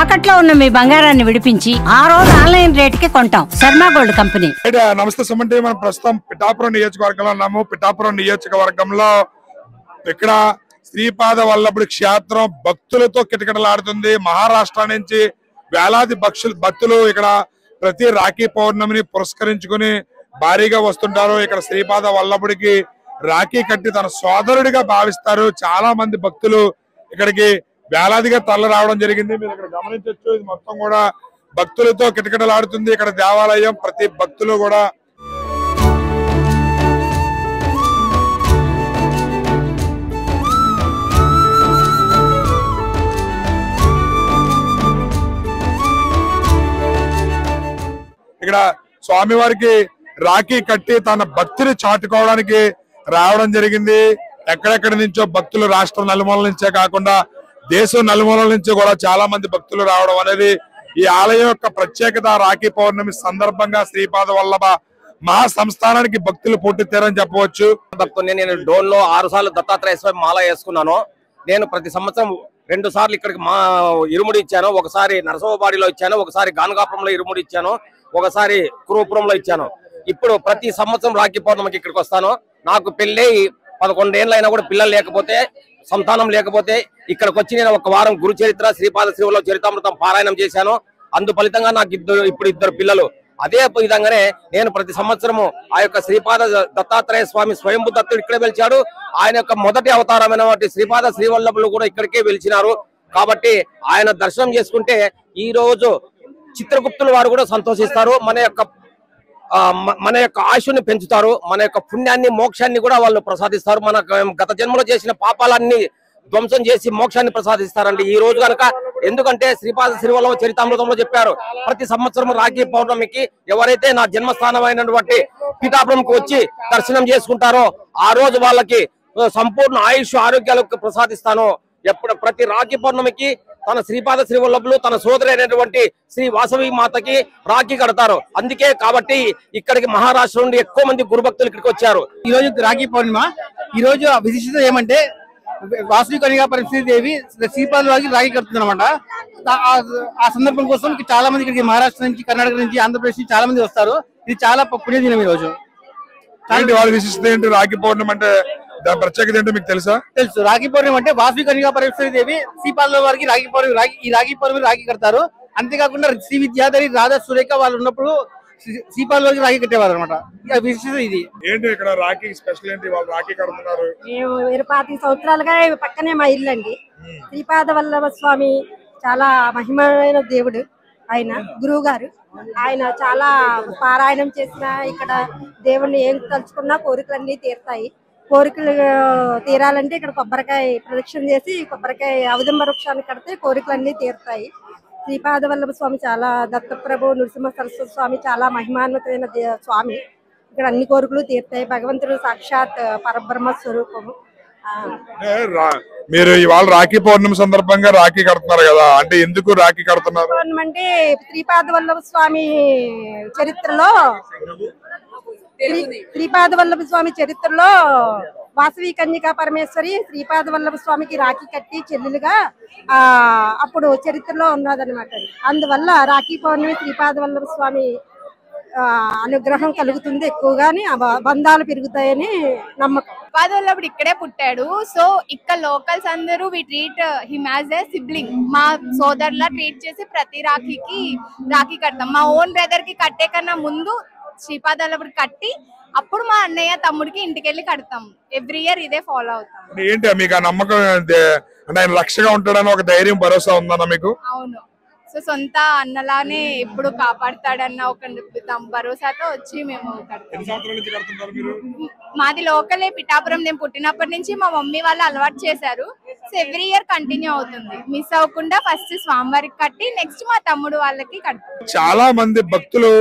తాకట్లో ఉన్న మీ బంగారాన్ని విడిపించి ఆ రోజు ఆన్లైన్ రేటుకి కొంటాం. Sharma gold company. నమస్తే సుమంటి, మనం ప్రస్తుతం పిఠాపురం నియోజకవర్గంలో ఉన్నాము. పిఠాపురం నియోజకవర్గంలో ఇక్కడ శ్రీపాద వల్లభుడి క్షేత్రం భక్తులతో కిటకిటలాడుతుంది. మహారాష్ట్ర నుంచి వేలాది భక్తులు ఇక్కడ ప్రతి రాఖీ పౌర్ణమిని పురస్కరించుకుని భారీగా వస్తుంటారు. ఇక్కడ శ్రీపాద వల్లభుడికి రాఖీ కట్టి తన సోదరుడిగా భావిస్తారు. చాలా మంది భక్తులు ఇక్కడికి వేలాదిగా తరలి రావడం జరిగింది. మీరు ఇక్కడ గమనించవచ్చు, ఇది మొత్తం కూడా భక్తులతో కిటకిటలాడుతుంది. ఇక్కడ దేవాలయం ప్రతి భక్తులు కూడా ఇక్కడ స్వామివారికి రాఖీ కట్టి తన భక్తిని చాటుకోవడానికి రావడం జరిగింది. ఎక్కడెక్కడి నుంచో భక్తులు రాష్ట్రం నలుమూలల నుంచే కాకుండా దేశం నలుమూలల నుంచి కూడా చాలా మంది భక్తులు రావడం అనేది ఈ ఆలయం యొక్క ప్రత్యేకత. రాఖీ పౌర్ణమి సందర్భంగా శ్రీపాద వల్లభ మహా సంస్థానానికి భక్తులు పోటెత్తారని చెప్పవచ్చు. భక్తుని నేను డోన్ లో 6 సార్లు దత్తాత్రేయ స్వామి మాల వేసుకున్నాను. నేను ప్రతి సంవత్సరం 2 సార్లు ఇక్కడికి ఇరుముడి ఇచ్చాను. ఒకసారి నరసవబాడిలో ఇచ్చాను, ఒకసారి గానగాపురంలో ఇరుముడి ఇచ్చాను, ఒకసారి కురుపురంలో ఇచ్చాను. ఇప్పుడు ప్రతి సంవత్సరం రాఖీ పౌర్ణమికి ఇక్కడికి వస్తాను. నాకు పెళ్ళి 11 ఏళ్ళు అయినా కూడా పిల్లలు లేకపోతే, సంతానం లేకపోతే ఇక్కడికి వచ్చి నేను ఒక వారం గురు చరిత్ర శ్రీపాద శ్రీవల్లభ చరితామృతం పారాయణం చేశాను. అందు ఫలితంగా నాకు ఇప్పుడు 2 పిల్లలు. అదే విధంగానే నేను ప్రతి సంవత్సరము ఆ యొక్క శ్రీపాద దత్తాత్రేయ స్వామి స్వయంభూ దత్తుడు ఇక్కడే వెలిచాడు. ఆయన యొక్క మొదటి అవతారమైన శ్రీపాద శ్రీవల్లభులు కూడా ఇక్కడికే వెలిచినారు. కాబట్టి ఆయన దర్శనం చేసుకుంటే ఈ రోజు చిత్రగుప్తుల వారు కూడా సంతోషిస్తారు. మన యొక్క ఆయుష్ని పెంచుతారు. మన యొక్క పుణ్యాన్ని మోక్షాన్ని కూడా వాళ్ళు ప్రసాదిస్తారు. మన గత జన్మలో చేసిన పాపాలన్నీ ధ్వంసం చేసి మోక్షాన్ని ప్రసాదిస్తారండి ఈ రోజు కనుక. ఎందుకంటే శ్రీపాద శ్రీవల్లభ చరితామృతంలో చెప్పారు, ప్రతి సంవత్సరం రాఖీ పౌర్ణమికి ఎవరైతే నా జన్మస్థానమైనటువంటి పిఠాపురంకి వచ్చి దర్శనం చేసుకుంటారో ఆ రోజు వాళ్ళకి సంపూర్ణ ఆయుష్ ఆరోగ్యాలకు ప్రసాదిస్తాను. ప్రతి రాఖీ పౌర్ణమికి తన శ్రీపాద శ్రీవల్లభులు తన సోదరి అయినటువంటి శ్రీ వాసవి మాతకి రాఖీ కడతారు. అందుకే కాబట్టి ఇక్కడికి మహారాష్ట్ర నుండి ఎక్కువ మంది గురుభక్తులు ఇక్కడికి వచ్చారు. ఈ రోజు రాఖీ పౌర్ణిమ. ఈ రోజు విశిష్టత ఏమంటే వాసవి కన్యకా పరమేశ్వరి దేవి శ్రీపాద వారికి రాఖీ కడుతుంది అనమాట. ఆ సందర్భం కోసం చాలా మంది ఇక్కడికి మహారాష్ట్ర నుంచి, కర్ణాటక నుంచి, ఆంధ్రప్రదేశ్ నుంచి చాలా మంది వస్తారు. ఇది చాలా పుణ్యదినం. ఈ రోజు వాళ్ళ విశిష్టత ఏంటి? రాఖీ పౌర్ణమి అంటే దాని ప్రత్యేకత ఏంటో మీకు తెలుసా? తెలుసు. రాఖీ పౌర్ణమి అంటే వాసవి కన్యకా పరమేశ్వరి దేవి శ్రీపాద వారికి రాఖీ పౌర్ణమి రాఖీ కడతారు. అంతేకాకుండా శ్రీ విద్యాధరి, రాధా, సురేఖ వాళ్ళు ఉన్నప్పుడు శ్రీపాద వారికి రాఖీ కట్టేవారు అనమాట. విశిష్టత ఇది. ఏంటి ఇక్కడ రాఖీ స్పెషల్ ఏంటి? వాళ్ళు రాఖీ కడుతున్నారు. మేము 25 సంవత్సరాలుగా పక్కనే మా ఇల్లు అండి. శ్రీపాద వల్లభ స్వామి చాలా మహిమైన దేవుడు. ఆయన గురువు గారు. ఆయన చాలా పారాయణం చేసిన ఇక్కడ దేవుణ్ణి ఏం తలుచుకున్నా కోరికలన్నీ తీరుతాయి. కోరికలు తీరాలంటే ఇక్కడ కొబ్బరికాయ ప్రదక్షిణ చేసి కొబ్బరికాయ ఔదంబ వృక్షాన్ని కడితే కోరికలన్నీ తీరుతాయి. శ్రీపాద వల్లభ స్వామి చాలా, దత్తప్రభు నృసింహ సరస్వతి స్వామి చాలా మహిమాన్వితమైన స్వామి. ఇక్కడ అన్ని కోరికలు తీరుతాయి. భగవంతుడు సాక్షాత్ పరబ్రహ్మ స్వరూపము. మీరు ఇవాళ రాఖీ పౌర్ణమి సందర్భంగా రాఖీ కడుతున్నారు కదా, అంటే ఎందుకు రాఖీ కడుతున్నారు? అంటే శ్రీపాద వల్లభ స్వామి చరిత్రలో వాసవి కన్యకా పరమేశ్వరి శ్రీపాద వల్లభ స్వామికి రాఖీ కట్టి చెల్లెలుగా అప్పుడు చరిత్రలో ఉన్నదన్నమాట. అందువల్ల రాఖీ పౌర్ణమి శ్రీపాద వల్లభ స్వామి అనుగ్రహం కలుగుతుంది ఎక్కువగాని, బంధాలు పెరుగుతాయని నమ్మకం. శ్రీపాద వల్లభుడు ఇక్కడే పుట్టాడు. సో ఇక్కడ లోకల్స్ అందరూ we treat him as a sibling. మా సోదరులా ట్రీట్ చేసి ప్రతి రాఖీకి రాఖీ కడతాం. మా ఓన్ బ్రదర్ కి కట్టే కన్నా ముందు శ్రీపాద వల్లభుడు కట్టి అప్పుడు మా అన్నయ్య తమ్ముడికి ఇంటికెళ్ళి కడతాం. ఎవ్రీ ఇయర్ ఇదే ఫాలో అవుతాం. ఏంటి మీకు ఆ నమ్మకం? అంటే ఆయన రక్షగా ఉంటాడని ఒక ధైర్యం, భరోసా ఉందన్న మీకు? అవును. సో సొంత అన్నలానే ఎప్పుడు కాపాడుతాడన్న ఒక భరోసాతో వచ్చి మేము మాది లోకలే పిఠాపురం. నేను పుట్టినప్పటి నుంచి మా మమ్మీ వాళ్ళు అలవాటు చేశారు. సో ఎవ్రీ ఇయర్ కంటిన్యూ అవుతుంది. మిస్ అవ్వకుండా ఫస్ట్ స్వామివారికి కట్టి నెక్స్ట్ మా తమ్ముడు వాళ్ళకి కడతాం. చాలా మంది భక్తులు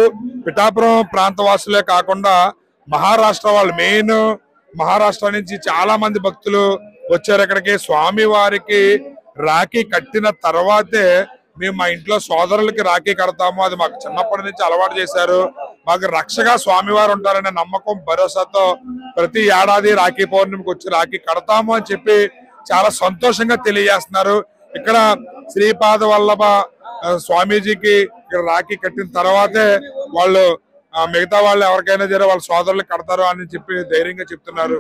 పిఠాపురం ప్రాంత వాసులే కాకుండా మహారాష్ట్ర వాళ్ళు, మెయిన్ మహారాష్ట్ర నుంచి చాలా మంది భక్తులు వచ్చారు ఇక్కడికి. స్వామి వారికి రాఖీ కట్టిన తర్వాతే మేము మా ఇంట్లో సోదరులకి రాఖీ కడతాము. అది మాకు చిన్నప్పటి నుంచి అలవాటు చేశారు. మాకు రక్షగా స్వామివారు ఉంటారనే నమ్మకం, భరోసాతో ప్రతి ఏడాది రాఖీ పౌర్ణమికి వచ్చి రాఖీ కడతాము అని చెప్పి చాలా సంతోషంగా తెలియజేస్తున్నారు. ఇక్కడ శ్రీపాద వల్లభ స్వామీజీకి ఇక్కడ రాఖీ కట్టిన తర్వాతే వాళ్ళు మిగతా వాళ్ళు ఎవరికైనా సరే వాళ్ళ సోదరులు కడతారు అని చెప్పి ధైర్యంగా చెప్తున్నారు.